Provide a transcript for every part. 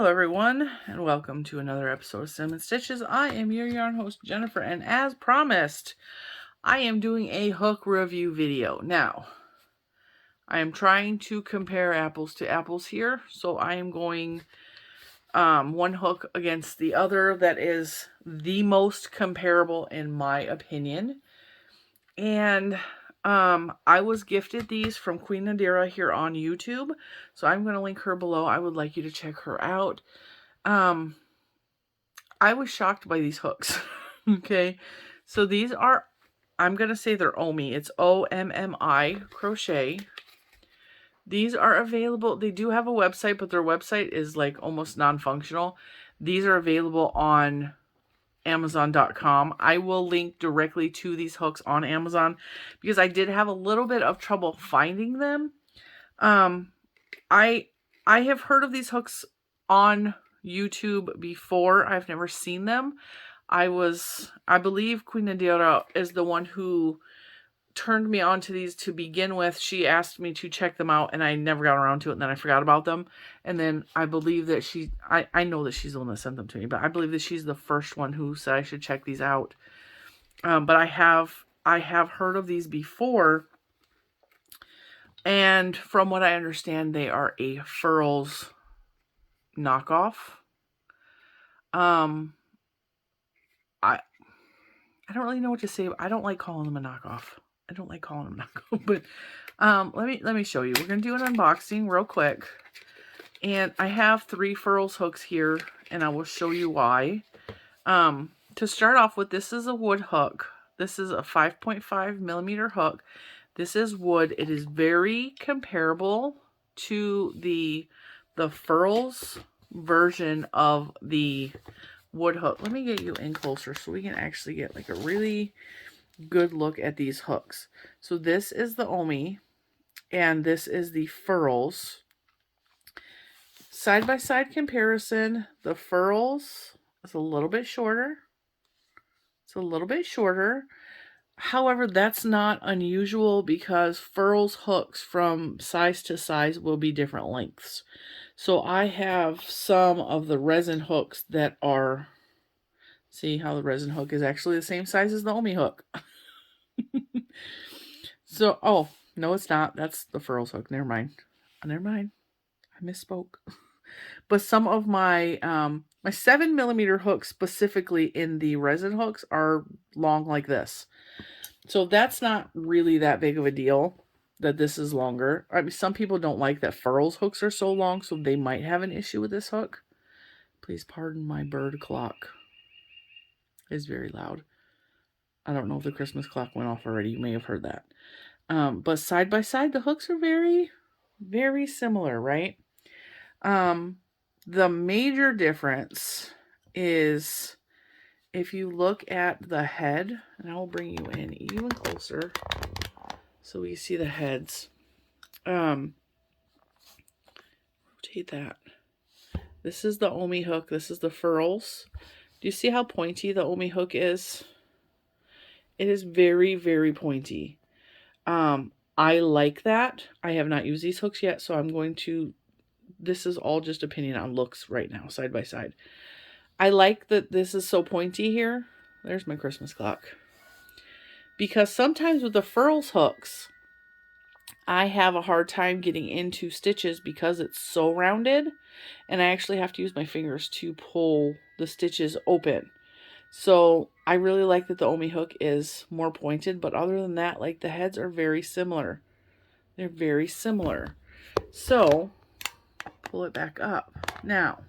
Hello everyone, and welcome to another episode of Cinnamon Stitches. I am your yarn host, Jennifer, and as promised, I am doing a hook review video. Now, I am trying to compare apples to apples here, so I am going one hook against the other that is the most comparable in my opinion. And I was gifted these from Queen Nadira here on YouTube, so I'm going to link her below. I would like you to check her out. I was shocked by these hooks. Okay, so these are, I'm going to say they're Ommi. It's Ommi Crochet. These are available. They do have a website, but their website is like almost non-functional. These are available on Amazon.com. I will link directly to these hooks on Amazon because I did have a little bit of trouble finding them. I have heard of these hooks on YouTube before. I've never seen them. I believe Queen Nadira is the one who turned me on to these to begin with. She asked me to check them out and I never got around to it, and then I forgot about them. And then I believe that I know that she's the one that sent them to me, but I believe that she's the first one who said I should check these out. But I have heard of these before, and from what I understand, they are a Furls knockoff. I don't really know what to say. I don't like calling them a knockoff. I don't like calling them knockoff, but let me show you. We're gonna do an unboxing real quick, and I have 3 Furls hooks here, and I will show you why. To start off with, this is a wood hook. This is a 5.5 millimeter hook. This is wood. It is very comparable to the Furls version of the wood hook. Let me get you in closer so we can actually get like a really good look at these hooks. So this is the Ommi and this is the Furls. Side by side comparison, the Furls is a little bit shorter. It's a little bit shorter. However, that's not unusual because Furls hooks from size to size will be different lengths. So I have some of the resin hooks that are, see how the resin hook is actually the same size as the Ommi hook. So, oh, no, it's not. That's the Furls hook. Never mind. Never mind. I misspoke. But some of my, my 7 millimeter hooks specifically in the resin hooks are long like this. So that's not really that big of a deal that this is longer. I mean, some people don't like that Furls hooks are so long, so they might have an issue with this hook. Please pardon my bird clock. It's very loud. I don't know if the Christmas clock went off already. You may have heard that. But side by side, the hooks are very, very similar, right? The major difference is if you look at the head, and I will bring you in even closer so we see the heads. Rotate that. This is the Ommi hook. This is the Furls. Do you see how pointy the Ommi hook is? It is very, very pointy. I like that. I have not used these hooks yet, so I'm going to, this is all just opinion on looks right now, side by side. I like that this is so pointy here. There's my Christmas clock. Because sometimes with the Furls hooks, I have a hard time getting into stitches because it's so rounded. And I actually have to use my fingers to pull the stitches open. So I really like that the Ommi hook is more pointed. But other than that, like the heads are very similar. They're very similar. So pull it back up. Now,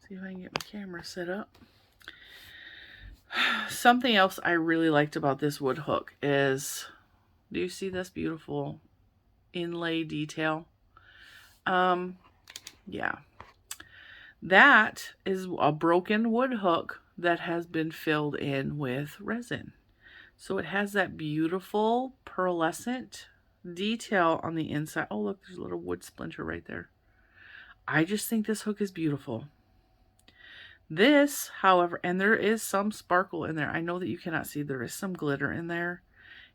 see if I can get my camera set up. Something else I really liked about this wood hook is, do you see this beautiful inlay detail? Yeah. That is a broken wood hook that has been filled in with resin. So it has that beautiful pearlescent detail on the inside. Oh, look, there's a little wood splinter right there. I just think this hook is beautiful. This, however, and there is some sparkle in there. I know that you cannot see. There is some glitter in there.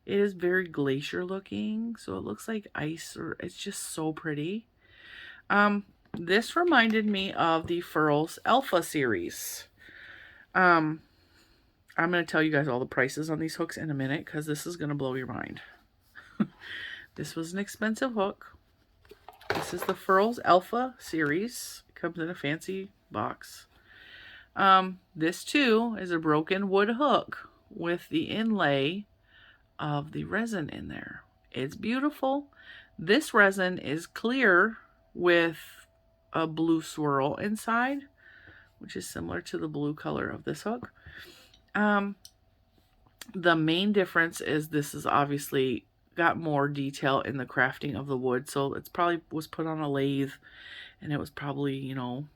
It is very glacier looking, so it looks like ice, or it's just so pretty. This reminded me of the Furls Alpha series. I'm going to tell you guys all the prices on these hooks in a minute because this is going to blow your mind. This was an expensive hook. This is the Furls Alpha series. It comes in a fancy box. This too is a broken wood hook with the inlay of the resin in there. It's beautiful. This resin is clear with a blue swirl inside, which is similar to the blue color of this hook. The main difference is this is obviously got more detail in the crafting of the wood, so it's probably was put on a lathe, and it was probably, you know,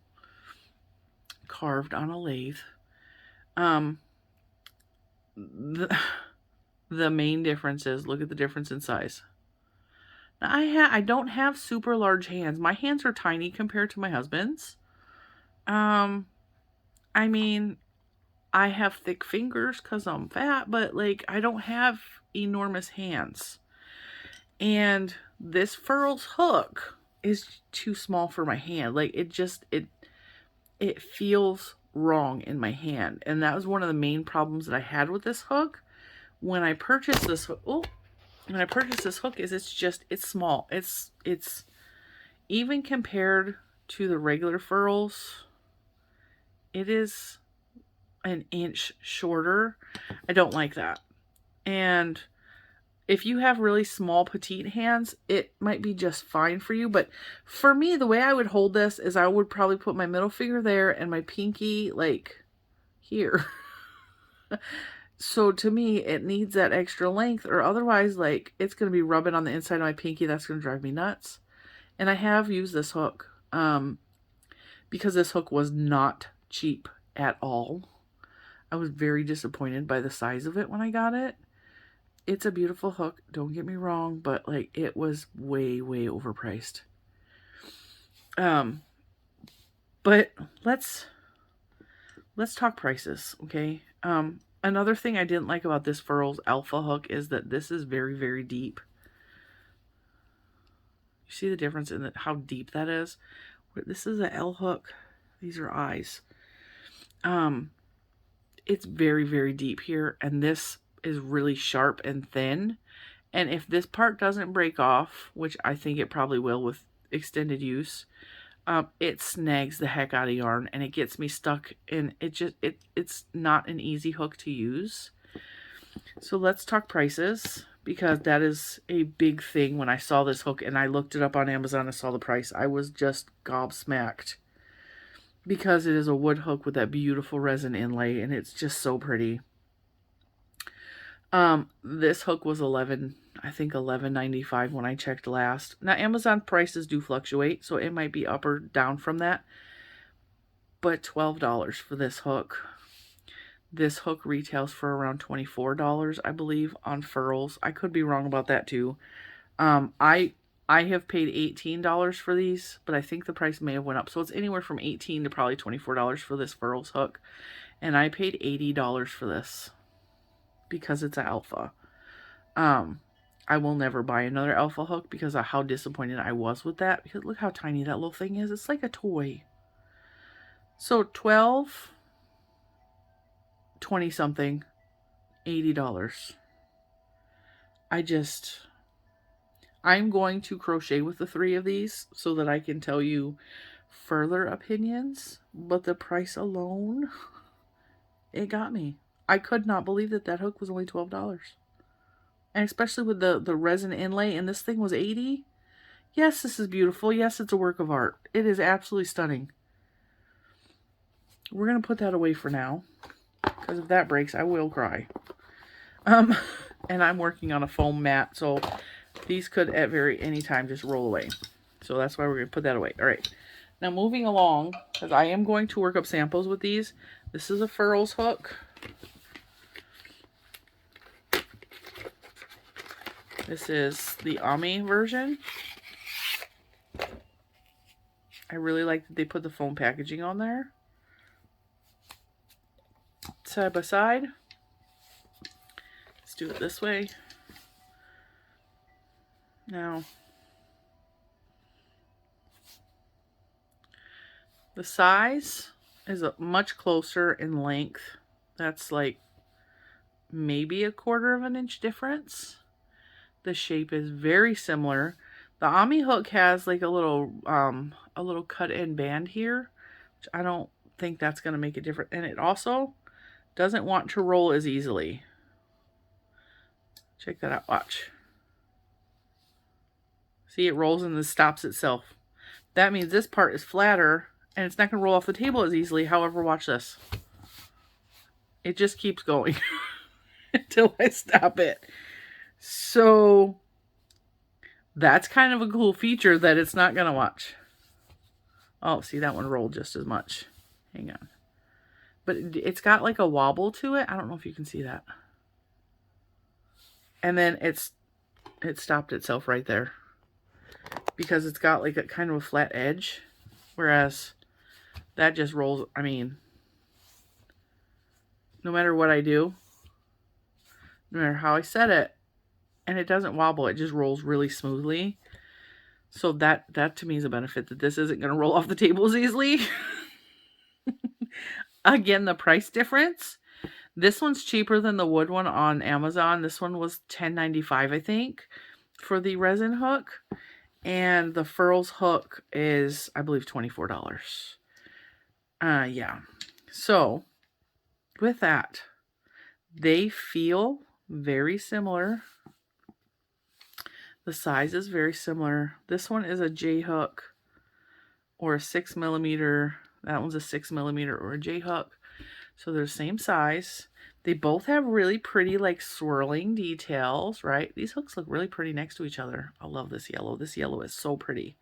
carved on a lathe. The main difference is, look at the difference in size. Now I don't have super large hands. My hands are tiny compared to my husband's. I mean, I have thick fingers because I'm fat, but like I don't have enormous hands. And this Furls hook is too small for my hand. Like it feels wrong in my hand. And that was one of the main problems that I had with this hook. When I purchased this hook, is it's small. It's even compared to the regular Furls, it is an inch shorter. I don't like that. And if you have really small petite hands, it might be just fine for you. But for me, the way I would hold this is I would probably put my middle finger there and my pinky like here. So to me, it needs that extra length, or otherwise, like, it's going to be rubbing on the inside of my pinky. That's going to drive me nuts. And I have used this hook because this hook was not cheap at all. I was very disappointed by the size of it when I got it. It's a beautiful hook, don't get me wrong, but like it was way, way overpriced. But let's talk prices, okay? Another thing I didn't like about this Furls Alpha hook is that this is very, very deep. You see the difference in how deep that is? This is an L hook. These are eyes. It's very, very deep here, and this is really sharp and thin. And if this part doesn't break off, which I think it probably will with extended use, it snags the heck out of yarn and it gets me stuck, and it's not an easy hook to use. So let's talk prices, because that is a big thing. When I saw this hook and I looked it up on Amazon and saw the price, I was just gobsmacked, because it is a wood hook with that beautiful resin inlay, and it's just so pretty. This hook was $11.95 when I checked last. Now Amazon prices do fluctuate, so it might be up or down from that. But $12 for this hook. This hook retails for around $24, I believe, on Furls. I could be wrong about that too. I have paid $18 for these, but I think the price may have went up. So it's anywhere from $18 to probably $24 for this Furls hook. And I paid $80 for this, because it's an alpha. I will never buy another alpha hook because of how disappointed I was with that. Because look how tiny that little thing is. It's like a toy. So 12, 20 something, $80. I'm going to crochet with the 3 of these so that I can tell you further opinions. But the price alone, it got me. I could not believe that that hook was only $12. And especially with the resin inlay, and this thing was $80. Yes, this is beautiful. Yes, it's a work of art. It is absolutely stunning. We're going to put that away for now, because if that breaks, I will cry. And I'm working on a foam mat, so these could at any time just roll away. So that's why we're going to put that away. All right. Now moving along, because I am going to work up samples with these. This is a Furls hook. This is the Ommi version. I really like that they put the foam packaging on there. Side by side. Let's do it this way. Now, The size is much closer in length. That's like maybe a 1/4 of an inch difference. The shape is very similar. The Ommi hook has like a little cut in band here, which I don't think that's going to make a difference. And it also doesn't want to roll as easily. Check that out, watch. See, it rolls and then stops itself. That means this part is flatter and it's not going to roll off the table as easily. However, watch this. It just keeps going until I stop it. So that's kind of a cool feature that it's not going to watch. Oh, see, that one rolled just as much. Hang on. But it's got like a wobble to it. I don't know if you can see that. And then it stopped itself right there. Because it's got like a kind of a flat edge. Whereas that just rolls, I mean, no matter what I do, no matter how I set it, and it doesn't wobble, it just rolls really smoothly. So that to me is a benefit, that this isn't going to roll off the table as easily. Again, the price difference. This one's cheaper than the wood one on Amazon. This one was $10.95, I think, for the resin hook. And the Furls hook is, I believe, $24. Yeah. So, with that, they feel very similar. The size is very similar. This one is a J hook or a 6mm. That one's a 6mm or a J hook. So they're the same size. They both have really pretty like swirling details, right? These hooks look really pretty next to each other. I love this yellow. This yellow is so pretty.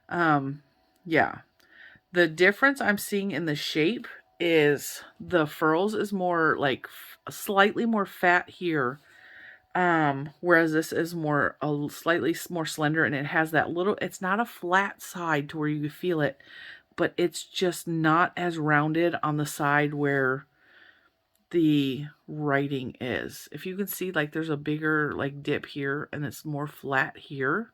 Yeah. The difference I'm seeing in the shape is the Furls is more like slightly more fat here. Whereas this is more slightly more slender, and it has that little, it's not a flat side to where you feel it, but it's just not as rounded on the side where the writing is. If you can see, like there's a bigger like dip here and it's more flat here.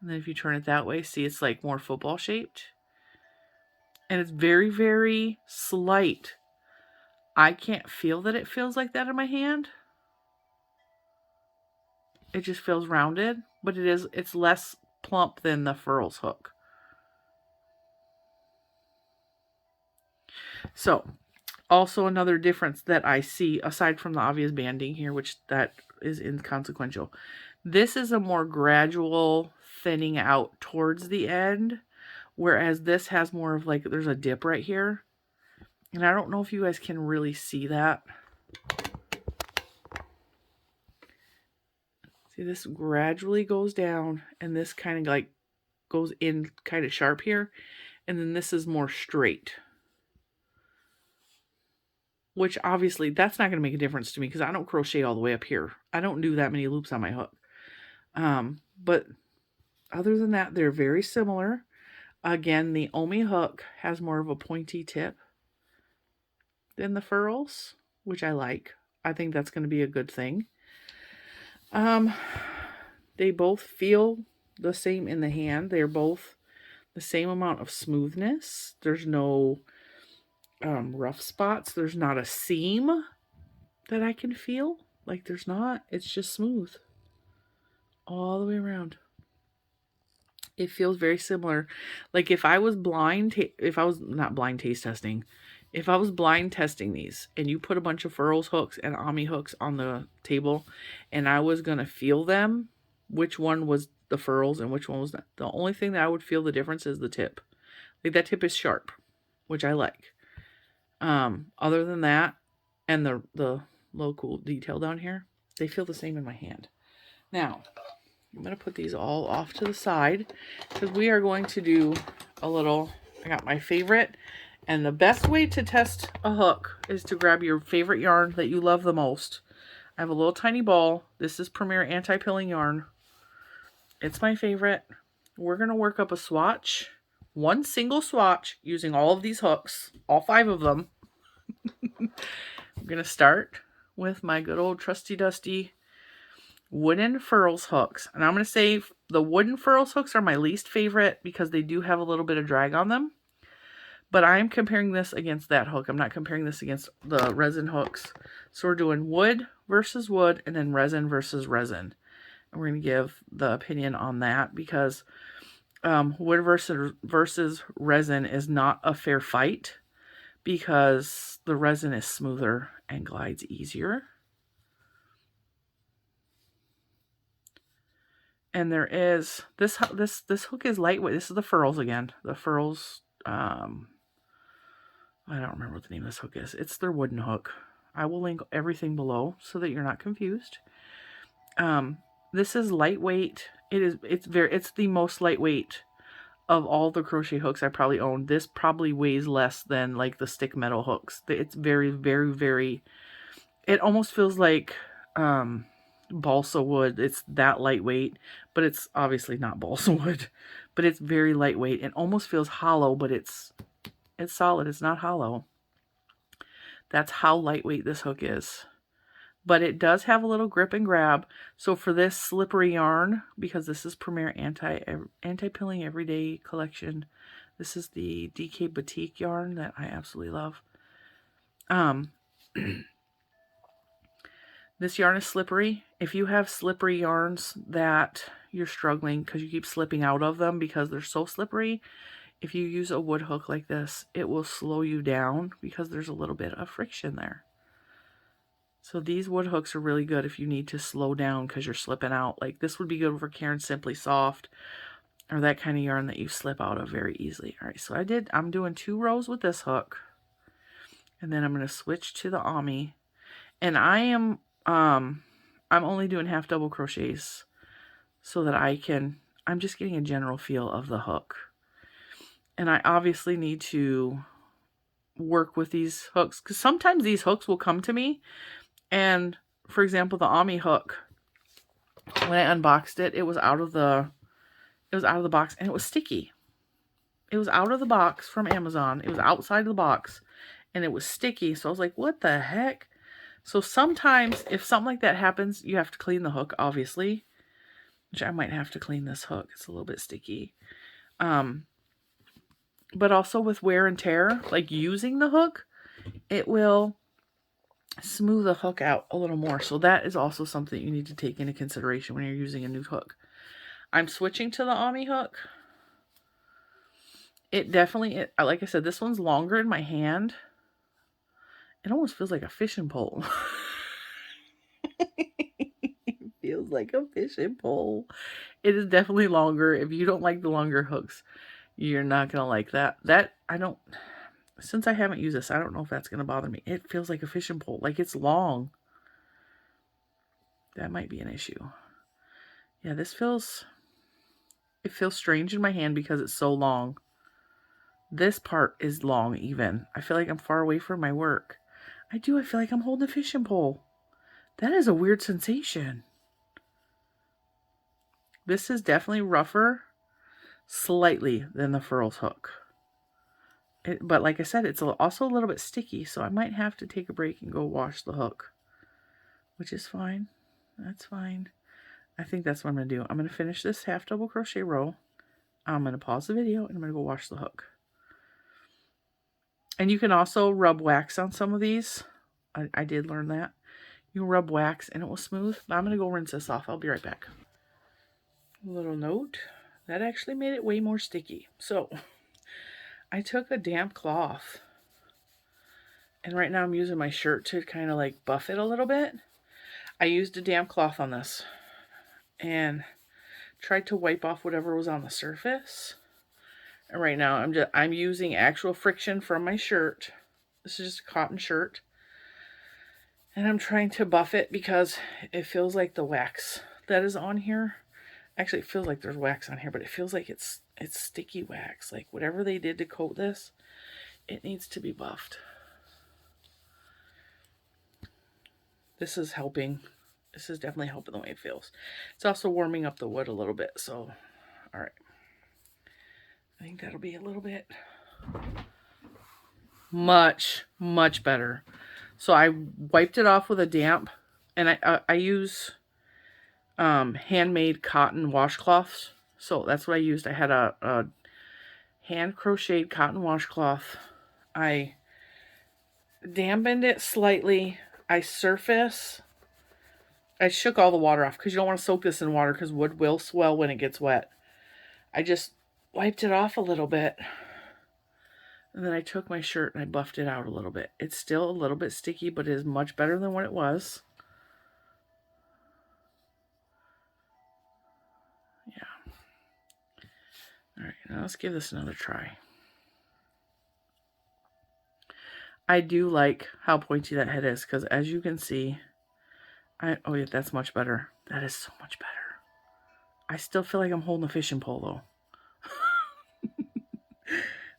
And then if you turn it that way, see it's like more football shaped. And it's very, very slight. I can't feel that it feels like that in my hand. It just feels rounded, but it's less plump than the Furls hook. So, also another difference that I see, aside from the obvious banding here, which that is inconsequential. This is a more gradual thinning out towards the end, whereas this has more of like, there's a dip right here. And I don't know if you guys can really see that. See, this gradually goes down, and this kind of like goes in kind of sharp here. And then this is more straight. Which obviously that's not going to make a difference to me because I don't crochet all the way up here. I don't do that many loops on my hook. But other than that, they're very similar. Again, the Ommi hook has more of a pointy tip than the Furls, which I like. I think that's going to be a good thing. They both feel the same in the hand. They're both the same amount of smoothness. There's no rough spots. There's not a seam that I can feel. Like there's not. It's just smooth all the way around. It feels very similar. Like if I was blind testing these and you put a bunch of Furls hooks and Ommi hooks on the table and I was going to feel them, which one was the Furls and which one was not, the only thing that I would feel the difference is the tip. Like that tip is sharp, which I like. Other than that, and the low cool detail down here, they feel the same in my hand. Now, I'm going to put these all off to the side because we are going to do a little, I got my favorite, and the best way to test a hook is to grab your favorite yarn that you love the most. I have a little tiny ball. This is Premier Anti-Pilling yarn. It's my favorite. We're going to work up a swatch, one single swatch using all of these hooks, all 5 of them. I'm going to start with my good old trusty dusty wooden Furls hooks. And I'm going to say the wooden Furls hooks are my least favorite because they do have a little bit of drag on them. But I'm comparing this against that hook. I'm not comparing this against the resin hooks. So we're doing wood versus wood and then resin versus resin. And we're going to give the opinion on that because wood versus resin is not a fair fight because the resin is smoother and glides easier. And there is this hook is lightweight. This is the Furls again. The Furls. I don't remember what the name of this hook is. It's their wooden hook. I will link everything below so that you're not confused. This is lightweight. It's the most lightweight of all the crochet hooks I probably own. This probably weighs less than like the stick metal hooks. It's very, very, very. It almost feels like balsa wood. It's that lightweight, but it's obviously not balsa wood. But it's very lightweight and almost feels hollow, but it's solid. It's not hollow. That's how lightweight this hook is. But it does have a little grip and grab. So for this slippery yarn, because this is Premier Anti-Pilling Everyday Collection, this is the DK Batik yarn that I absolutely love. This yarn is slippery. If you have slippery yarns that you're struggling because you keep slipping out of them because they're so slippery, if you use a wood hook like this, it will slow you down because there's a little bit of friction there. So these wood hooks are really good if you need to slow down because you're slipping out. Like this would be good for Caron Simply Soft or that kind of yarn that you slip out of very easily. All right, so I'm doing 2 rows with this hook. And then I'm going to switch to the Ommi. And I'm only doing half double crochets so that I'm just getting a general feel of the hook. And I obviously need to work with these hooks because sometimes these hooks will come to me. And for example, the Ommi hook, when I unboxed it, it was out of the box and it was sticky. It was out of the box from Amazon. It was outside of the box and it was sticky. So I was like, what the heck? So sometimes if something like that happens, you have to clean the hook, obviously, which I might have to clean this hook. It's a little bit sticky. But also with wear and tear, like using the hook, it will smooth the hook out a little more. So that is also something you need to take into consideration when you're using a new hook. I'm switching to the Ommi hook. It definitely, like I said, this one's longer in my hand. It almost feels like a fishing pole. It feels like a fishing pole. It is definitely longer. If you don't like the longer hooks, you're not going to like that. Since I haven't used this, I don't know if that's going to bother me. It feels like a fishing pole. Like it's long. That might be an issue. Yeah, it feels strange in my hand because it's so long. This part is long even. I feel like I'm far away from my work. I feel like I'm holding a fishing pole. That is a weird sensation. This is definitely rougher, slightly, than the Furls hook. But like I said, it's also a little bit sticky, so I might have to take a break and go wash the hook. Which is fine. That's fine. I think that's what I'm going to do. I'm going to finish this half double crochet row. I'm going to pause the video and I'm going to go wash the hook. And you can also rub wax on some of these. I did learn that. You rub wax and it will smooth. But I'm going to go rinse this off. I'll be right back. A little note. That actually made it way more sticky. So I took a damp cloth. And right now I'm using my shirt to kind of like buff it a little bit. I used a damp cloth on this. And tried to wipe off whatever was on the surface. And right now I'm using actual friction from my shirt. This is just a cotton shirt. And I'm trying to buff it because it feels like the wax that is on here. Actually, it feels like there's wax on here, but it feels like it's sticky wax. Like whatever they did to coat this, it needs to be buffed. This is helping. This is definitely helping the way it feels. It's also warming up the wood a little bit. So, all right. I think that'll be a little bit much better. So I wiped it off with a damp, and I use handmade cotton washcloths. So that's what I used. I had a hand crocheted cotton washcloth. I dampened it slightly. I shook all the water off because you don't want to soak this in water because wood will swell when it gets wet. I just wiped it off a little bit. And then I took my shirt and I buffed it out a little bit. It's still a little bit sticky, but it is much better than what it was. Yeah. All right, now let's give this another try. I do like how pointy that head is because as you can see, oh yeah, that's much better. That is so much better. I still feel like I'm holding a fishing pole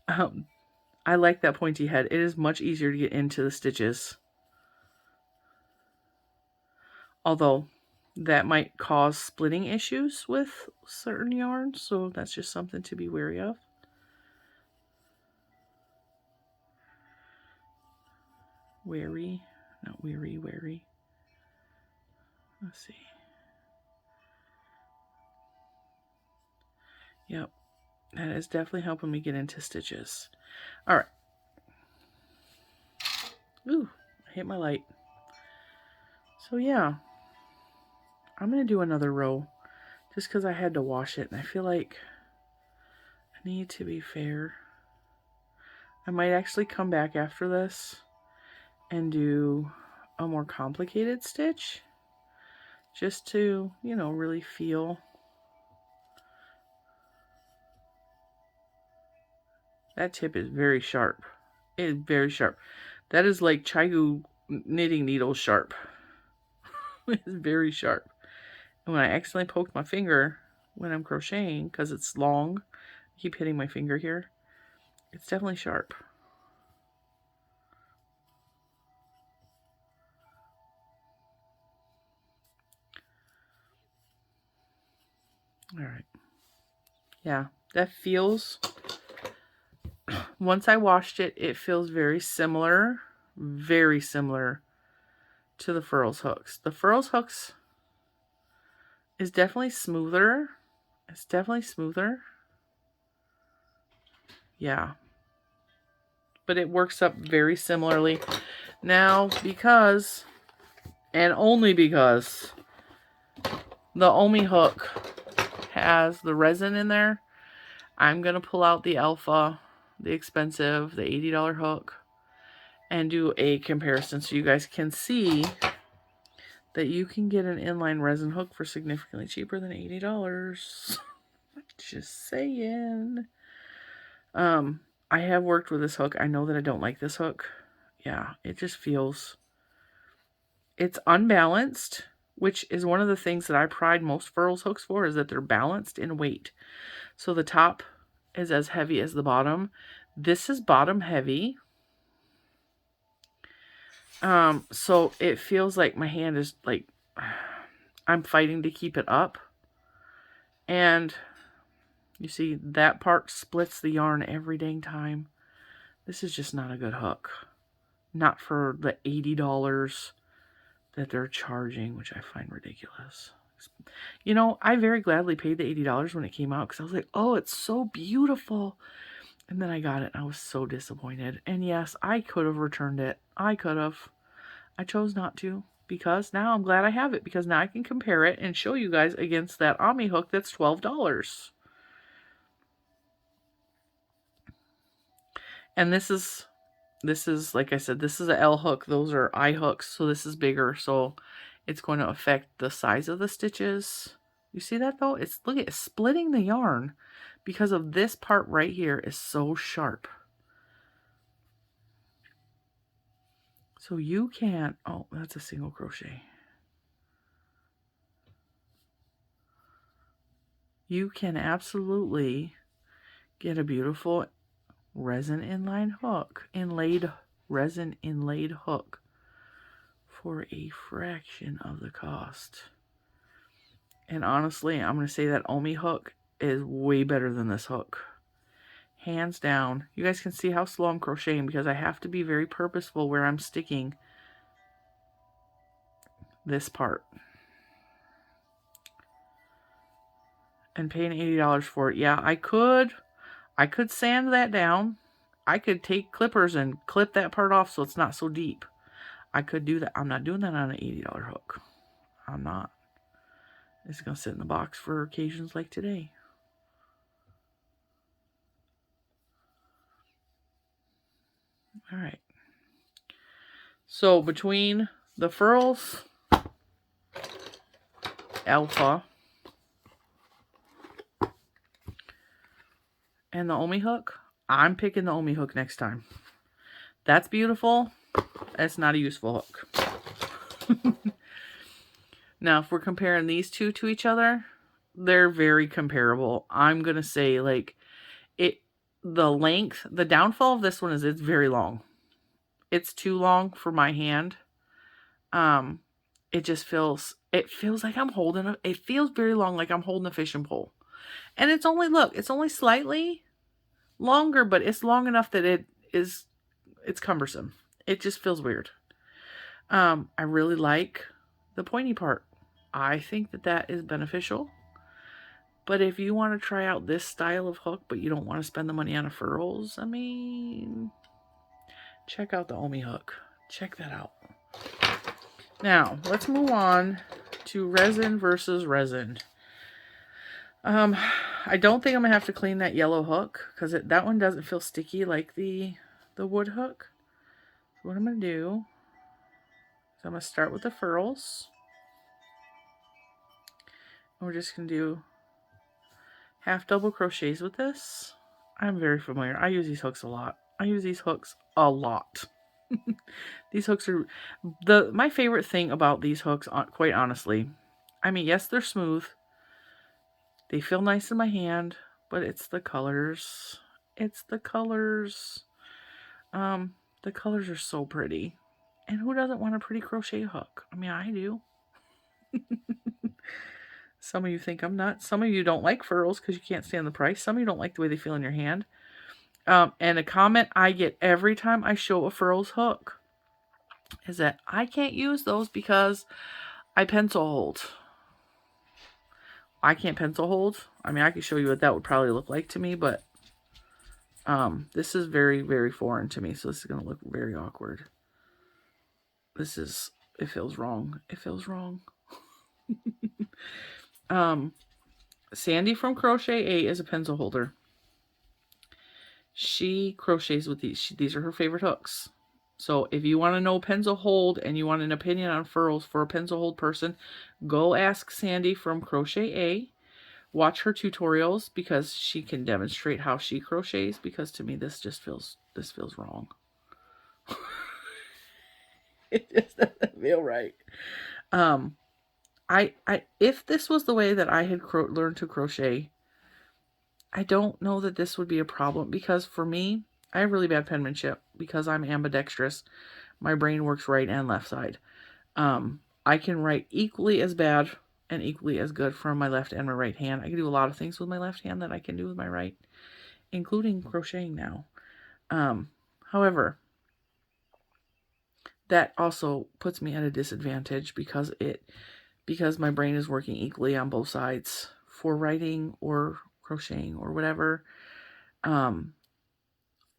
though. I like that pointy head. It is much easier to get into the stitches. Although that might cause splitting issues with certain yarns, so that's just something to be wary of. Wary, not weary, wary. Let's see. Yep, that is definitely helping me get into stitches. All right. Ooh, I hit my light. So yeah, I'm going to do another row just because I had to wash it and I feel like I need to be fair. I might actually come back after this and do a more complicated stitch just to, you know, really feel. That tip is very sharp. It is very sharp. That is like Chigu knitting needle sharp. It's very sharp. And when I accidentally poked my finger when I'm crocheting, because it's long, I keep hitting my finger here, it's definitely sharp. All right. Yeah, that feels, once I washed it, it feels very similar to the Furls hooks. The Furls hooks is definitely smoother. It's definitely smoother. Yeah. But it works up very similarly. Now, because, and only because, the Ommi hook has the resin in there, I'm going to pull out the Alpha, the expensive, the $80 hook, and do a comparison so you guys can see that you can get an inline resin hook for significantly cheaper than $80. Just saying. I have worked with this hook. I know that I don't like this hook. Yeah, it just feels, it's unbalanced, which is one of the things that I pride most Furls hooks for, is that they're balanced in weight. So the top is as heavy as the bottom. This is bottom heavy. So it feels like my hand is like, I'm fighting to keep it up. And you see that part splits the yarn every dang time. This is just not a good hook. Not for the $80 that they're charging, which I find ridiculous. You know, I very gladly paid the $80 when it came out because I was like, oh, it's so beautiful. And then I got it and I was so disappointed. And yes, I could have returned it. I could have. I chose not to because now I'm glad I have it, because now I can compare it and show you guys against that Ommi hook that's $12. And this is, like I said, this is a L hook. Those are I hooks, so this is bigger, so it's going to affect the size of the stitches. You see that though? It's, look at it, splitting the yarn because of this part right here is so sharp. So you can, oh, that's a single crochet. You can absolutely get a beautiful resin inline hook, resin inlaid hook for a fraction of the cost. And honestly, I'm going to say that Ommi hook is way better than this hook. Hands down. You guys can see how slow I'm crocheting because I have to be very purposeful where I'm sticking this part. And paying $80 for it. Yeah, I could I could sand that down. I could take clippers and clip that part off so it's not so deep. I could do that. I'm not doing that on an $80 hook. I'm not. It's going to sit in the box for occasions like today. All right. So between the Furls Alpha and the Ommi hook, I'm picking the Ommi hook next time. That's beautiful. That's not a useful hook. Now, if we're comparing these two to each other, they're very comparable. I'm going to say, like, the length, the downfall of this one is it's very long. It's too long for my hand. It just feels like I'm holding it feels very long, like I'm holding a fishing pole. And it's only, look, it's only slightly longer, but it's long enough that it's cumbersome. It just feels weird. I really like the pointy part. I think that is beneficial. But if you want to try out this style of hook, but you don't want to spend the money on a Furrows, I mean, check out the Ommi hook. Check that out. Now, let's move on to resin versus resin. I don't think I'm going to have to clean that yellow hook because that one doesn't feel sticky like the wood hook. So what I'm going to do is I'm going to start with the Furls. And we're just going to do half double crochets with this. I'm very familiar. I use these hooks a lot. These hooks are my favorite thing about these hooks, quite honestly. I mean, yes, they're smooth. They feel nice in my hand, but it's the colors. It's the colors. The colors are so pretty. And who doesn't want a pretty crochet hook? I mean, I do. Some of you think I'm nuts. Some of you don't like Furls because you can't stand the price. Some of you don't like the way they feel in your hand. And a comment I get every time I show a Furls hook is that I can't use those because I pencil hold. I can't pencil hold. I mean, I can show you what that would probably look like to me, but this is very, very foreign to me, so this is going to look very awkward. It feels wrong. It feels wrong. Sandy from Crochet A is a pencil holder. She crochets with these. These are her favorite hooks. So if you want to know pencil hold and you want an opinion on Furls for a pencil hold person, go ask Sandy from Crochet A. Watch her tutorials because she can demonstrate how she crochets, because to me this feels wrong. It just doesn't feel right. If this was the way that I had learned to crochet, I don't know that this would be a problem, because for me, I have really bad penmanship because I'm ambidextrous. My brain works right and left side. I can write equally as bad and equally as good from my left and my right hand. I can do a lot of things with my left hand that I can do with my right, including crocheting now. However, that also puts me at a disadvantage because my brain is working equally on both sides for writing or crocheting or whatever.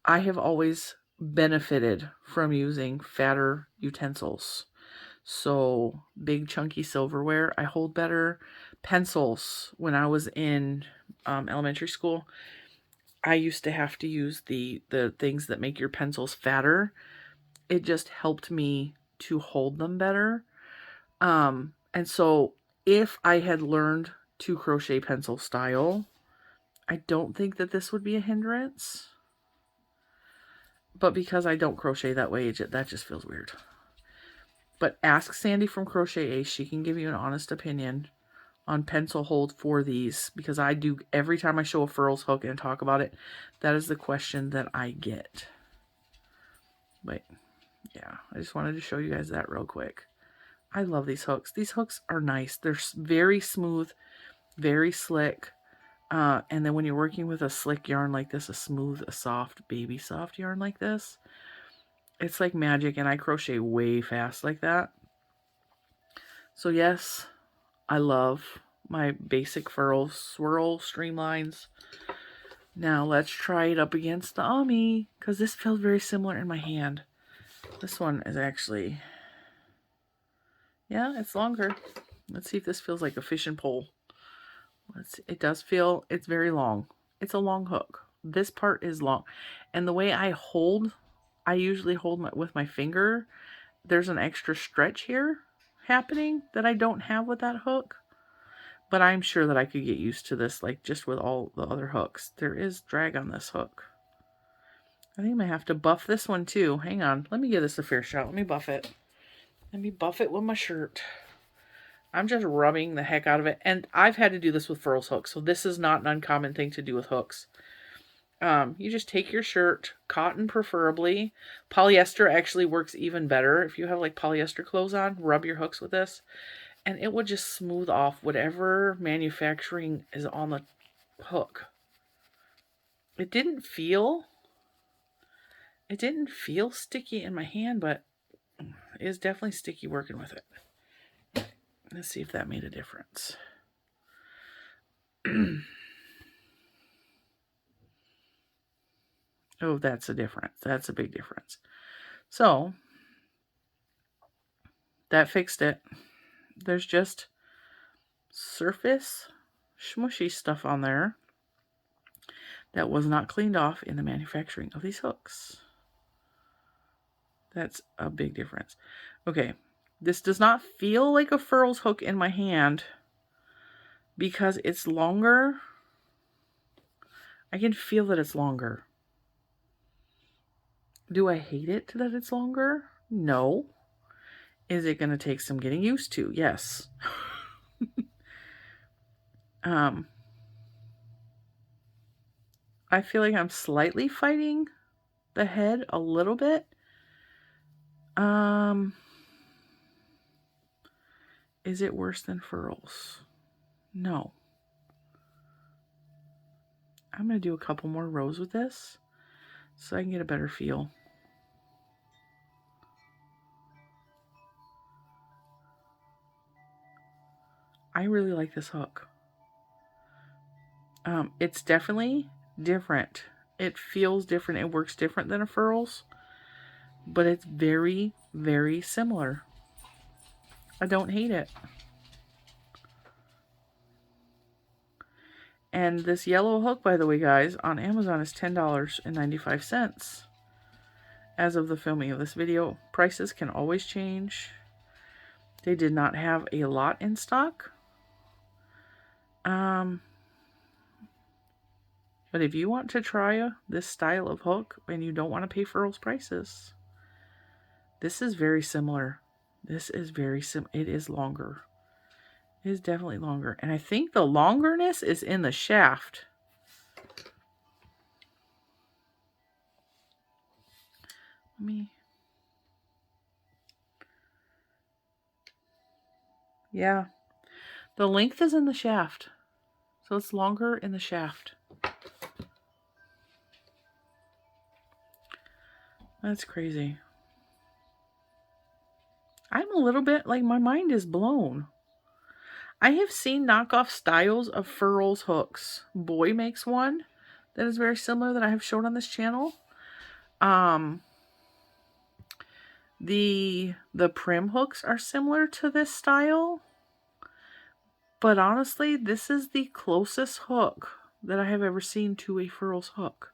I have always benefited from using fatter utensils. So big chunky silverware, I hold better. Pencils, when I was in elementary school, I used to have to use the things that make your pencils fatter. It just helped me to hold them better. And so if I had learned to crochet pencil style, I don't think that this would be a hindrance. But because I don't crochet that way, that just feels weird. But ask Sandy from Crochet Ace. She can give you an honest opinion on pencil hold for these, because I do every time I show a Furls hook and talk about it. That is the question that I get. But yeah, I just wanted to show you guys that real quick. I love these hooks. These hooks are nice. They're very smooth, very slick. And then when you're working with a slick yarn like this, a smooth, a soft, baby soft yarn like this, it's like magic. And I crochet way fast like that. So yes, I love my basic Furls swirl streamlines. Now let's try it up against the Ommi, because this feels very similar in my hand. This one is actually, yeah, it's longer. Let's see if this feels like a fishing pole. It does feel, it's very long. It's a long hook. This part is long. And the way I usually hold with my finger. There's an extra stretch here happening that I don't have with that hook. But I'm sure that I could get used to this, like just with all the other hooks. There is drag on this hook. I think I might have to buff this one too. Hang on. Let me give this a fair shot. Let me buff it. Let me buff it with my shirt. I'm just rubbing the heck out of it. And I've had to do this with Furls hooks. So this is not an uncommon thing to do with hooks. You just take your shirt, cotton preferably. Polyester actually works even better. If you have like polyester clothes on, rub your hooks with this. And it will just smooth off whatever manufacturing is on the hook. It didn't feel sticky in my hand, but it is definitely sticky working with it. Let's see if that made a difference. Oh, that's a difference. That's a big difference. So, that fixed it. There's just surface smushy stuff on there that was not cleaned off in the manufacturing of these hooks. That's a big difference. Okay, this does not feel like a Furls hook in my hand because it's longer. I can feel that it's longer. Do I hate it that it's longer? No. Is it going to take some getting used to? Yes. I feel like I'm slightly fighting the head a little bit. Is it worse than Furls? No. I'm going to do a couple more rows with this so I can get a better feel. I really like this hook. It's definitely different. It feels different. It works different than a Furls, but it's very, very similar. I don't hate it. And this yellow hook, by the way, guys, on Amazon is $10.95. As of the filming of this video, prices can always change. They did not have a lot in stock. But if you want to try this style of hook and you don't want to pay Furls prices, this is very similar. This is very similar. It is longer. It is definitely longer. And I think the longerness is in the shaft. Yeah. The length is in the shaft. So it's longer in the shaft. That's crazy. I'm a little bit like my mind is blown. I have seen knockoff styles of Furls hooks. Boy makes one that is very similar that I have shown on this channel. The prim hooks are similar to this style. But honestly, this is the closest hook that I have ever seen to a Furls hook.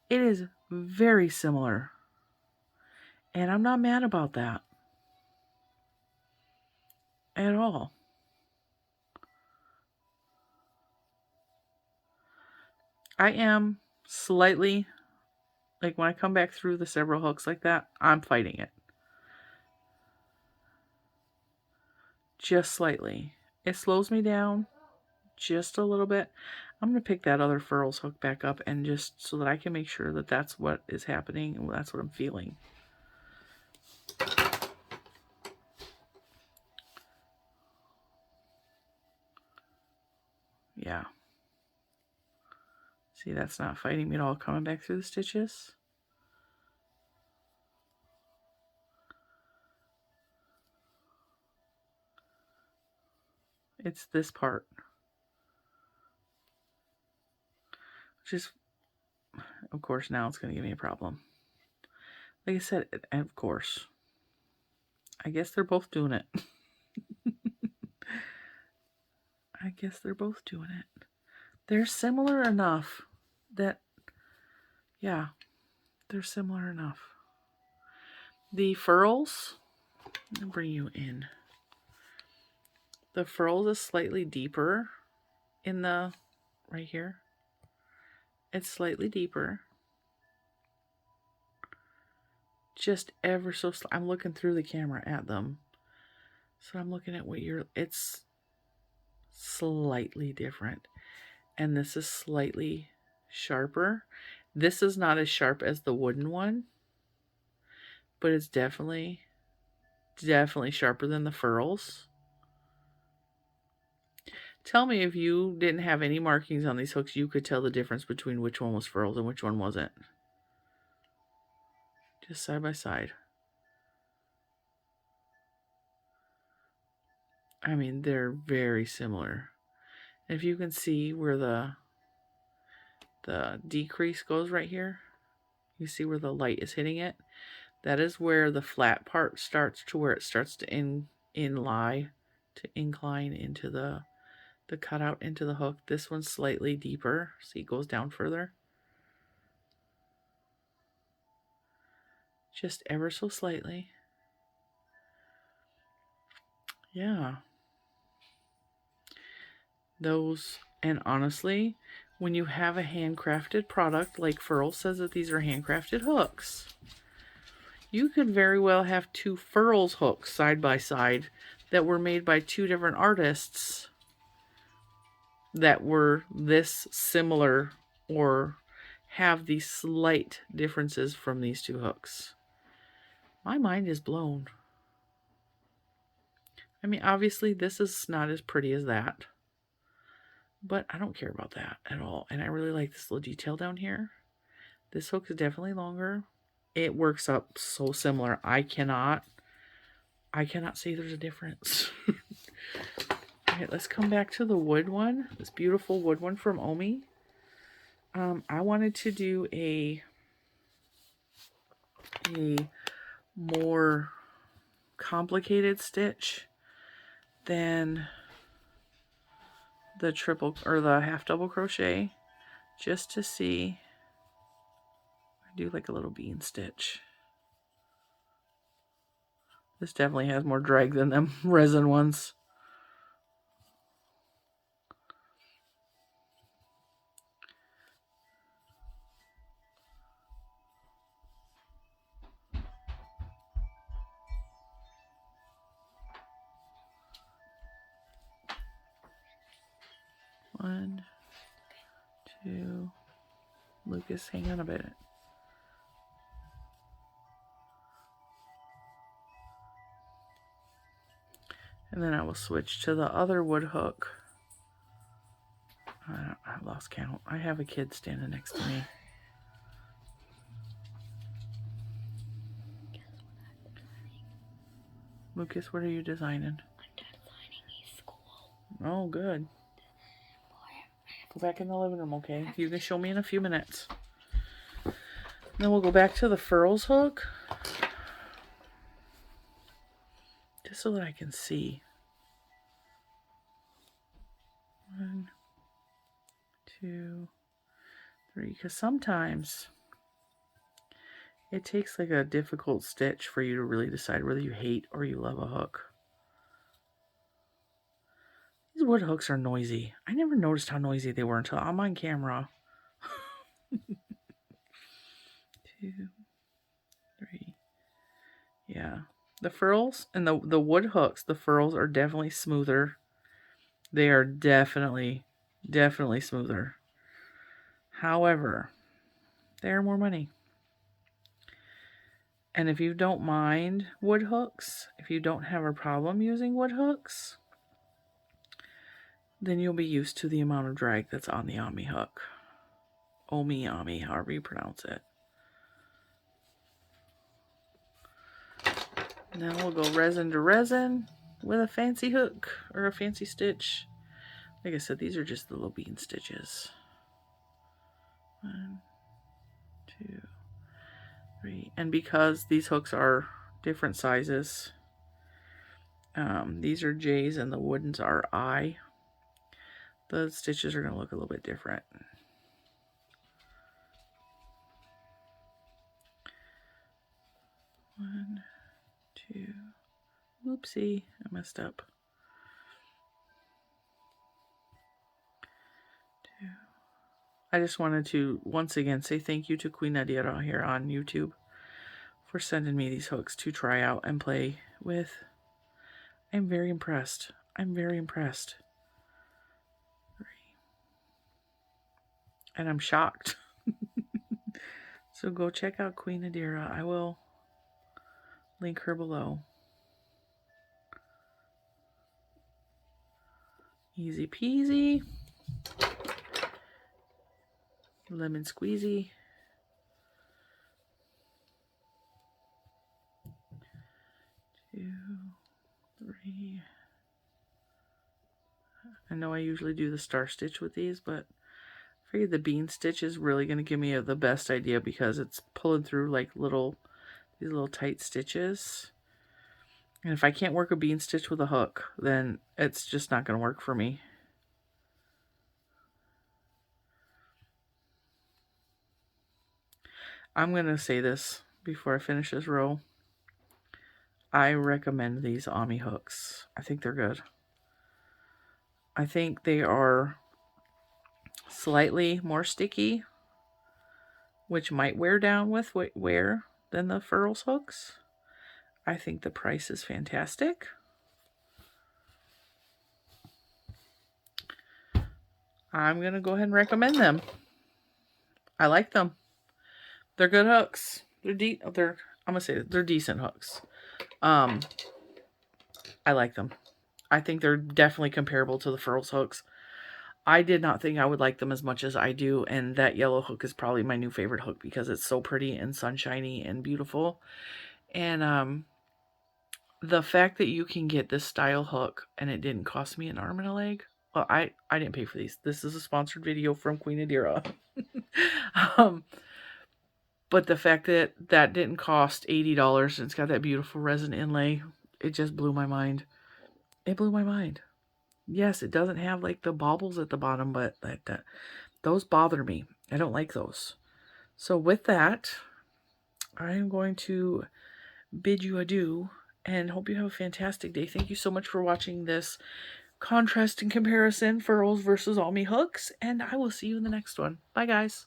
It is very similar. And I'm not mad about that. At all. I am slightly, like when I come back through the several hooks like that, I'm fighting it. Just slightly. It slows me down just a little bit. I'm going to pick that other Furls hook back up and just so that I can make sure that that's what is happening and that's what I'm feeling. Yeah. See, that's not fighting me at all coming back through the stitches. It's this part. which is, of course, now it's going to give me a problem. Like I said, of course. I guess they're both doing it. I guess they're both doing it. They're similar enough that, yeah, they're similar enough. The Furls, I'm going to bring you in. The Furls is slightly deeper in the, right here. It's slightly deeper. Just ever so I'm looking through the camera at them. So I'm looking at what it's slightly different. And this is slightly sharper. This is not as sharp as the wooden one, but it's definitely sharper than the Furls. Tell me if you didn't have any markings on these hooks, you could tell the difference between which one was Furls and which one wasn't. Just side by side. I mean, they're very similar. And if you can see where the decrease goes right here, you see where the light is hitting it? That is where the flat part starts to where it starts to incline into the cutout into the hook. This one's slightly deeper. See, it goes down further. Just ever so slightly. Yeah. Those, and honestly, when you have a handcrafted product, like Furl says that these are handcrafted hooks, you could very well have two Furls hooks side by side that were made by two different artists that were this similar or have these slight differences from these two hooks. My mind is blown. I mean, obviously this is not as pretty as that, but I don't care about that at all. And I really like this little detail down here. This hook is definitely longer. It works up so similar. I cannot say there's a difference. All right, let's come back to the wood one. This beautiful wood one from Ommi. I wanted to do a more complicated stitch than the triple or the half double crochet, just to see. I do like a little bean stitch. This definitely has more drag than them resin ones. One, two, Lucas, hang on a bit. And then I will switch to the other wood hook. I lost count. I have a kid standing next to me. Lucas, what are you designing? I'm designing a school. Oh, good. Go back in the living room, okay? You can show me in a few minutes. Then we'll go back to the Furls hook. Just so that I can see. 1, 2, 3. Because sometimes it takes like a difficult stitch for you to really decide whether you hate or you love a hook. These wood hooks are noisy. I never noticed how noisy they were until I'm on camera. 2, 3. Yeah. The Furls and the wood hooks, the Furls are definitely smoother. They are definitely smoother. However, they're more money. And if you don't mind wood hooks, if you don't have a problem using wood hooks, then you'll be used to the amount of drag that's on the Ommi hook. Ommi, however you pronounce it. Now we'll go resin to resin with a fancy hook or a fancy stitch. Like I said, these are just the little bean stitches. 1, 2, 3. And because these hooks are different sizes, these are J's and the woodens are I, the stitches are going to look a little bit different. One, two. Oopsie, I messed up. 2. I just wanted to once again say thank you to Queen Nadira here on YouTube for sending me these hooks to try out and play with. I'm very impressed. I'm very impressed. 3. And I'm shocked. So go check out Queen Nadira. I will link her below. Easy peasy. Lemon squeezy. 2, 3. I know I usually do the star stitch with these, but I figured the bean stitch is really going to give me the best idea because it's pulling through like these little tight stitches. And if I can't work a bean stitch with a hook, then it's just not going to work for me. I'm going to say this before I finish this row. I recommend these Ommi hooks. I think they're good. I think they are slightly more sticky, which might wear down with wear than the Furls hooks. I think the price is fantastic. I'm going to go ahead and recommend them. I like them. They're good hooks. I'm going to say they're decent hooks. I like them. I think they're definitely comparable to the Furls hooks. I did not think I would like them as much as I do, and that yellow hook is probably my new favorite hook because it's so pretty and sunshiny and beautiful. And the fact that you can get this style hook and it didn't cost me an arm and a leg. Well, I didn't pay for these. This is a sponsored video from Queen Nadira. But the fact that that didn't cost $80 and it's got that beautiful resin inlay, it just blew my mind. It blew my mind. Yes, it doesn't have like the baubles at the bottom, but those bother me. I don't like those. So with that, I'm going to bid you adieu and hope you have a fantastic day. Thank you so much for watching this contrast and comparison Furls versus Ommi hooks, and I will see you in the next one. Bye, guys.